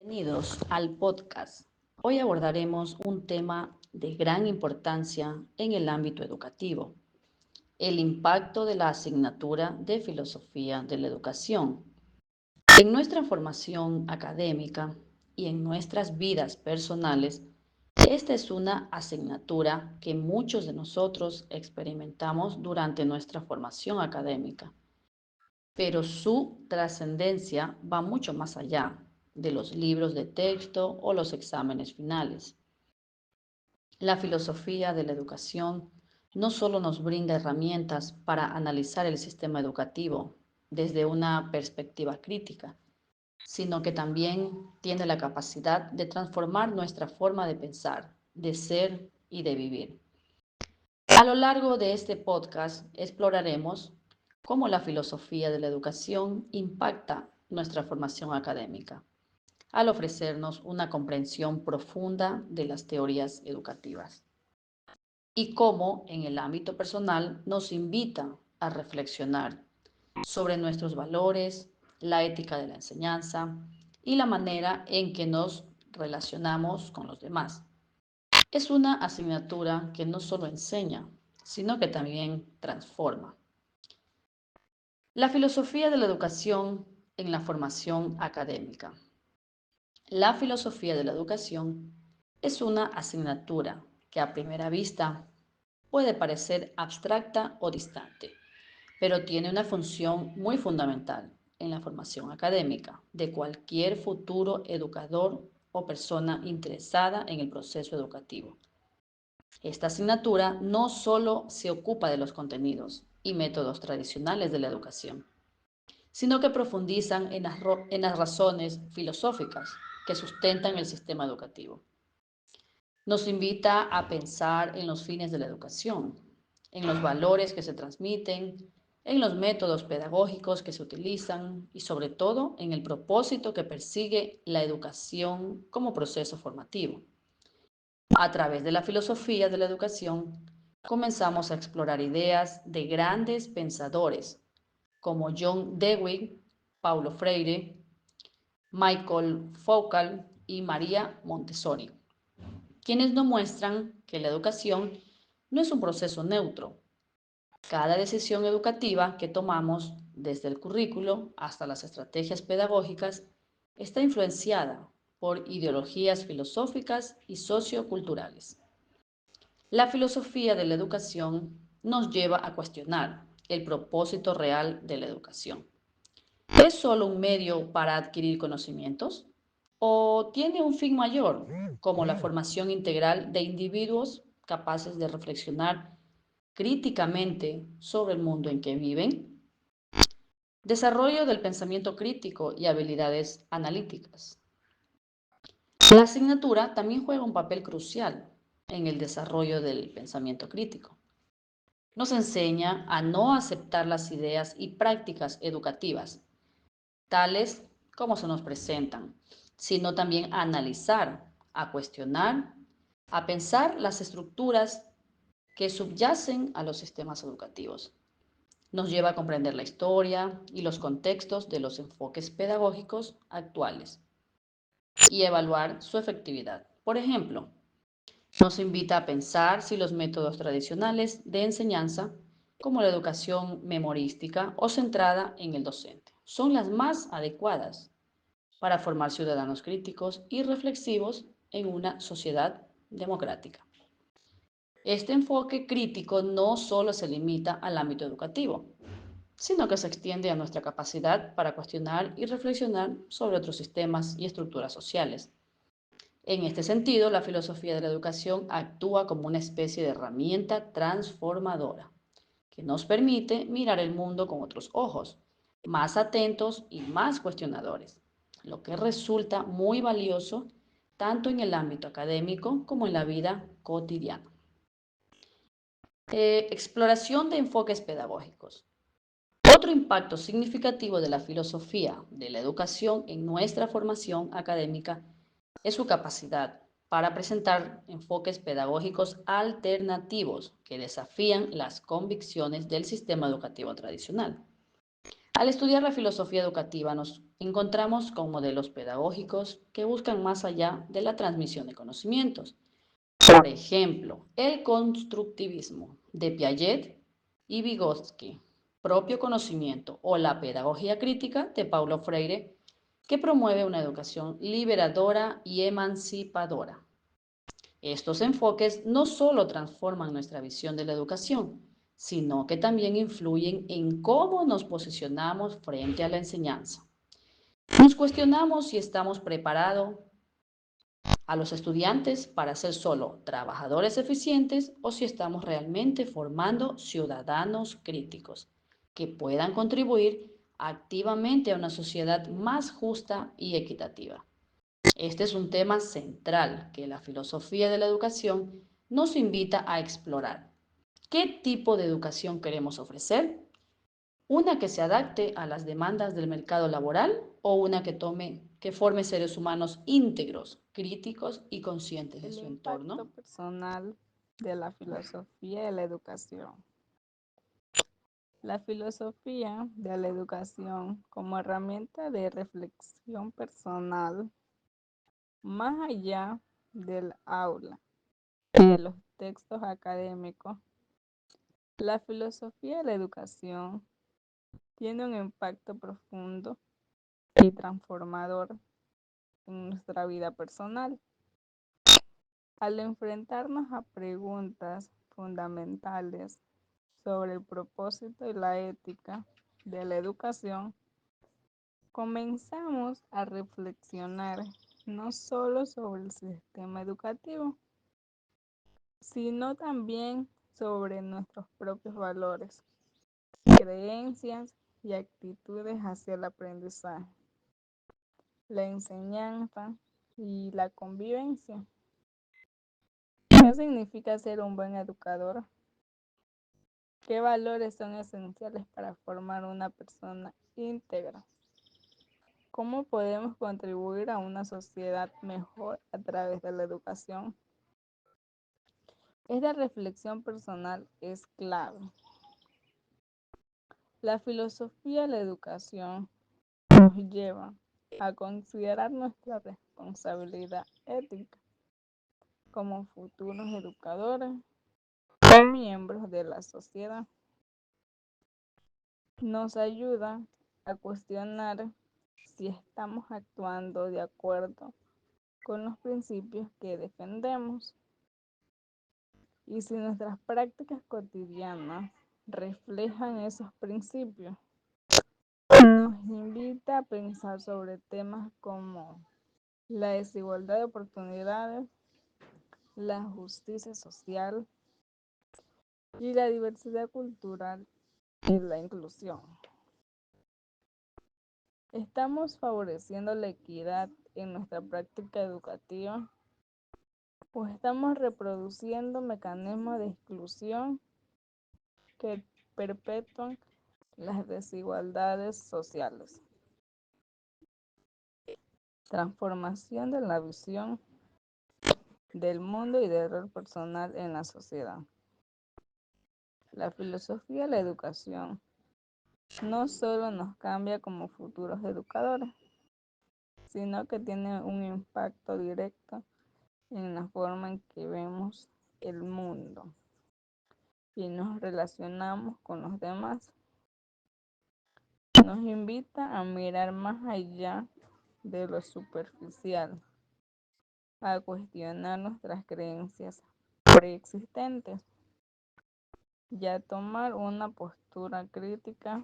Bienvenidos al podcast. Hoy abordaremos un tema de gran importancia en el ámbito educativo, el impacto de la asignatura de Filosofía de la Educación. En nuestra formación académica y en nuestras vidas personales, esta es una asignatura que muchos de nosotros experimentamos durante nuestra formación académica, pero su trascendencia va mucho más allá de los libros de texto o los exámenes finales. La filosofía de la educación no solo nos brinda herramientas para analizar el sistema educativo desde una perspectiva crítica, sino que también tiene la capacidad de transformar nuestra forma de pensar, de ser y de vivir. A lo largo de este podcast exploraremos cómo la filosofía de la educación impacta nuestra formación académica, al ofrecernos una comprensión profunda de las teorías educativas, y cómo en el ámbito personal nos invita a reflexionar sobre nuestros valores, la ética de la enseñanza y la manera en que nos relacionamos con los demás. Es una asignatura que no solo enseña, sino que también transforma. La filosofía de la educación en la formación académica. La filosofía de la educación es una asignatura que a primera vista puede parecer abstracta o distante, pero tiene una función muy fundamental en la formación académica de cualquier futuro educador o persona interesada en el proceso educativo. Esta asignatura no solo se ocupa de los contenidos y métodos tradicionales de la educación, sino que profundizan en las razones filosóficas que sustentan el sistema educativo. Nos invita a pensar en los fines de la educación, en los valores que se transmiten, en los métodos pedagógicos que se utilizan y sobre todo en el propósito que persigue la educación como proceso formativo. A través de la filosofía de la educación, comenzamos a explorar ideas de grandes pensadores como John Dewey, Paulo Freire, Michael Foucault y María Montessori, quienes nos muestran que la educación no es un proceso neutro. Cada decisión educativa que tomamos, desde el currículo hasta las estrategias pedagógicas, está influenciada por ideologías filosóficas y socioculturales. La filosofía de la educación nos lleva a cuestionar el propósito real de la educación. ¿Es solo un medio para adquirir conocimientos? ¿O tiene un fin mayor, como la formación integral de individuos capaces de reflexionar críticamente sobre el mundo en que viven? Desarrollo del pensamiento crítico y habilidades analíticas. La asignatura también juega un papel crucial en el desarrollo del pensamiento crítico. Nos enseña a no aceptar las ideas y prácticas educativas, tales como se nos presentan, sino también a analizar, a cuestionar, a pensar las estructuras que subyacen a los sistemas educativos. Nos lleva a comprender la historia y los contextos de los enfoques pedagógicos actuales y evaluar su efectividad. Por ejemplo, nos invita a pensar si los métodos tradicionales de enseñanza, como la educación memorística o centrada en el docente, son las más adecuadas para formar ciudadanos críticos y reflexivos en una sociedad democrática. Este enfoque crítico no solo se limita al ámbito educativo, sino que se extiende a nuestra capacidad para cuestionar y reflexionar sobre otros sistemas y estructuras sociales. En este sentido, la filosofía de la educación actúa como una especie de herramienta transformadora que nos permite mirar el mundo con otros ojos, más atentos y más cuestionadores, lo que resulta muy valioso tanto en el ámbito académico como en la vida cotidiana. Exploración de enfoques pedagógicos. Otro impacto significativo de la filosofía de la educación en nuestra formación académica es su capacidad para presentar enfoques pedagógicos alternativos que desafían las convicciones del sistema educativo tradicional. Al estudiar la filosofía educativa nos encontramos con modelos pedagógicos que buscan más allá de la transmisión de conocimientos. Por ejemplo, el constructivismo de Piaget y Vygotsky, propio conocimiento, o la pedagogía crítica de Paulo Freire, que promueve una educación liberadora y emancipadora. Estos enfoques no solo transforman nuestra visión de la educación, sino que también influyen en cómo nos posicionamos frente a la enseñanza. Nos cuestionamos si estamos preparados a los estudiantes para ser solo trabajadores eficientes o si estamos realmente formando ciudadanos críticos que puedan contribuir activamente a una sociedad más justa y equitativa. Este es un tema central que la filosofía de la educación nos invita a explorar. ¿Qué tipo de educación queremos ofrecer? ¿Una que se adapte a las demandas del mercado laboral o una que forme seres humanos íntegros, críticos y conscientes de El su impacto entorno? personal de la filosofía de la educación. La filosofía de la educación como herramienta de reflexión personal, más allá del aula y de los textos académicos, la filosofía de la educación tiene un impacto profundo y transformador en nuestra vida personal. Al enfrentarnos a preguntas fundamentales sobre el propósito y la ética de la educación, comenzamos a reflexionar no solo sobre el sistema educativo, sino también sobre nuestros propios valores, creencias y actitudes hacia el aprendizaje, la enseñanza y la convivencia. ¿Qué significa ser un buen educador? ¿Qué valores son esenciales para formar una persona íntegra? ¿Cómo podemos contribuir a una sociedad mejor a través de la educación? Esta reflexión personal es clave. La filosofía de la educación nos lleva a considerar nuestra responsabilidad ética como futuros educadores o miembros de la sociedad. Nos ayuda a cuestionar si estamos actuando de acuerdo con los principios que defendemos y si nuestras prácticas cotidianas reflejan esos principios. Nos invita a pensar sobre temas como la desigualdad de oportunidades, la justicia social y la diversidad cultural y la inclusión. ¿Estamos favoreciendo la equidad en nuestra práctica educativa o estamos reproduciendo mecanismos de exclusión que perpetúan las desigualdades sociales? Transformación de la visión del mundo y del rol personal en la sociedad. La filosofía de la educación no solo nos cambia como futuros educadores, sino que tiene un impacto directo en la forma en que vemos el mundo y nos relacionamos con los demás. Nos invita a mirar más allá de lo superficial, a cuestionar nuestras creencias preexistentes y a tomar una postura crítica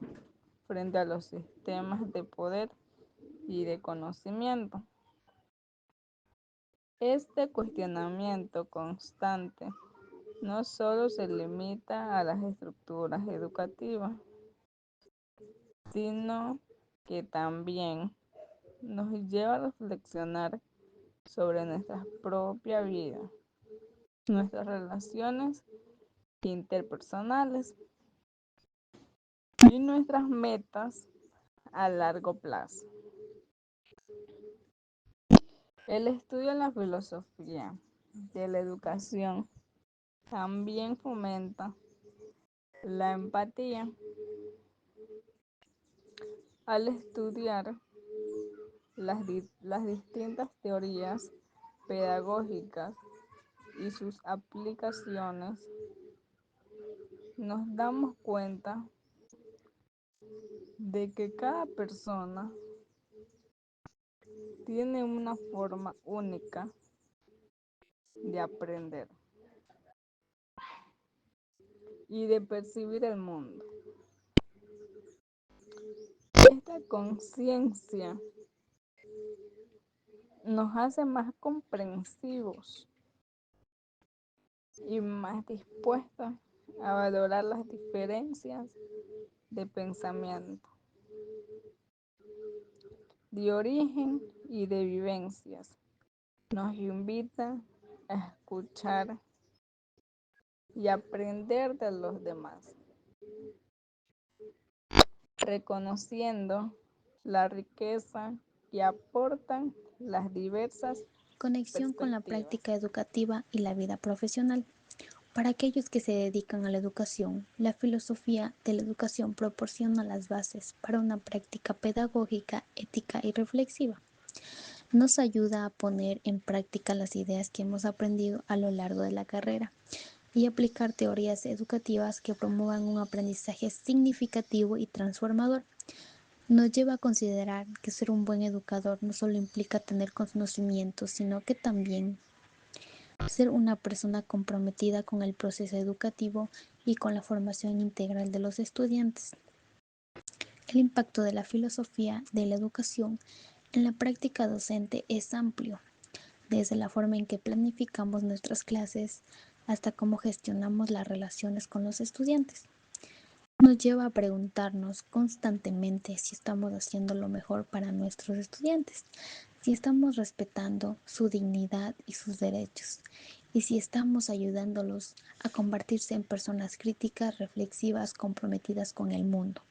frente a los sistemas de poder y de conocimiento. Este cuestionamiento constante no solo se limita a las estructuras educativas, sino que también nos lleva a reflexionar sobre nuestra propia vida, nuestras relaciones interpersonales y nuestras metas a largo plazo. El estudio de la filosofía de la educación también fomenta la empatía. Al estudiar las distintas teorías pedagógicas y sus aplicaciones, nos damos cuenta de que cada persona tiene una forma única de aprender y de percibir el mundo. Esta conciencia nos hace más comprensivos y más dispuestos a valorar las diferencias de pensamiento, de origen y de vivencias. Nos invita a escuchar y aprender de los demás, reconociendo la riqueza que aportan las diversas Conexión con la perspectivas. práctica educativa y la vida profesional. Para aquellos que se dedican a la educación, la filosofía de la educación proporciona las bases para una práctica pedagógica, ética y reflexiva. Nos ayuda a poner en práctica las ideas que hemos aprendido a lo largo de la carrera y aplicar teorías educativas que promuevan un aprendizaje significativo y transformador. Nos lleva a considerar que ser un buen educador no solo implica tener conocimientos, sino que también ser una persona comprometida con el proceso educativo y con la formación integral de los estudiantes. El impacto de la filosofía de la educación en la práctica docente es amplio, desde la forma en que planificamos nuestras clases hasta cómo gestionamos las relaciones con los estudiantes. Nos lleva a preguntarnos constantemente si estamos haciendo lo mejor para nuestros estudiantes, si estamos respetando su dignidad y sus derechos, y si estamos ayudándolos a convertirse en personas críticas, reflexivas, comprometidas con el mundo.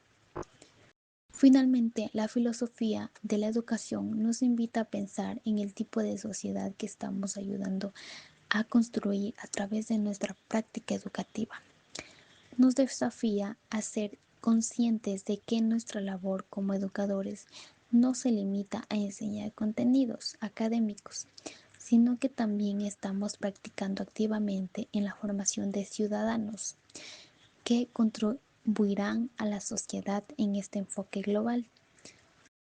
Finalmente, la filosofía de la educación nos invita a pensar en el tipo de sociedad que estamos ayudando a construir a través de nuestra práctica educativa. Nos desafía a ser conscientes de que nuestra labor como educadores no se limita a enseñar contenidos académicos, sino que también estamos practicando activamente en la formación de ciudadanos que contribuirán a la sociedad en este enfoque global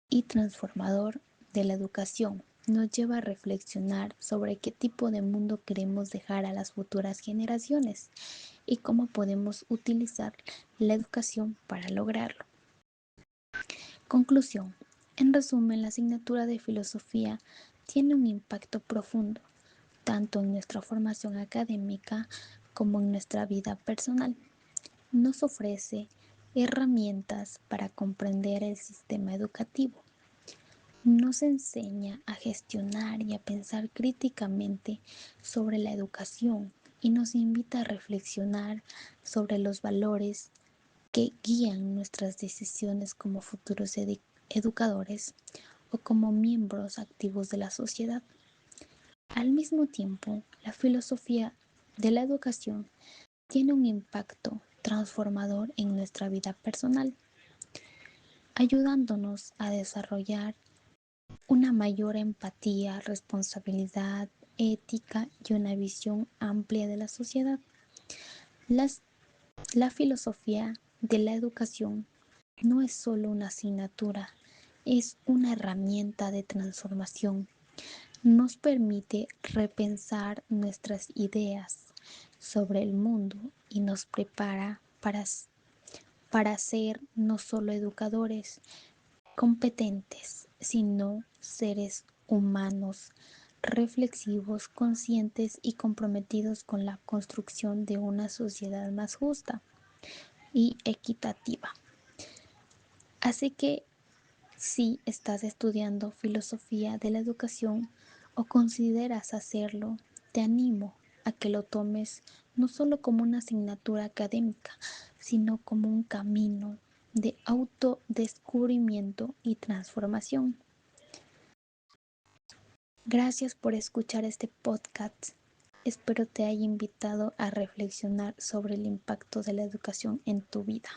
y transformador de la educación. Nos lleva a reflexionar sobre qué tipo de mundo queremos dejar a las futuras generaciones y cómo podemos utilizar la educación para lograrlo. Conclusión. En resumen, la asignatura de filosofía tiene un impacto profundo, tanto en nuestra formación académica como en nuestra vida personal. Nos ofrece herramientas para comprender el sistema educativo. Nos enseña a gestionar y a pensar críticamente sobre la educación y nos invita a reflexionar sobre los valores que guían nuestras decisiones como futuros educadores o como miembros activos de la sociedad. Al mismo tiempo, la filosofía de la educación tiene un impacto transformador en nuestra vida personal, ayudándonos a desarrollar una mayor empatía, responsabilidad, ética y una visión amplia de la sociedad. Las La filosofía de la educación no es solo una asignatura, es una herramienta de transformación. Nos permite repensar nuestras ideas sobre el mundo y nos prepara para ser no solo educadores competentes, sino seres humanos reflexivos, conscientes y comprometidos con la construcción de una sociedad más justa y equitativa. Así que si estás estudiando filosofía de la educación o consideras hacerlo, te animo a que lo tomes no solo como una asignatura académica, sino como un camino de autodescubrimiento y transformación. Gracias por escuchar este podcast. Espero te haya invitado a reflexionar sobre el impacto de la educación en tu vida.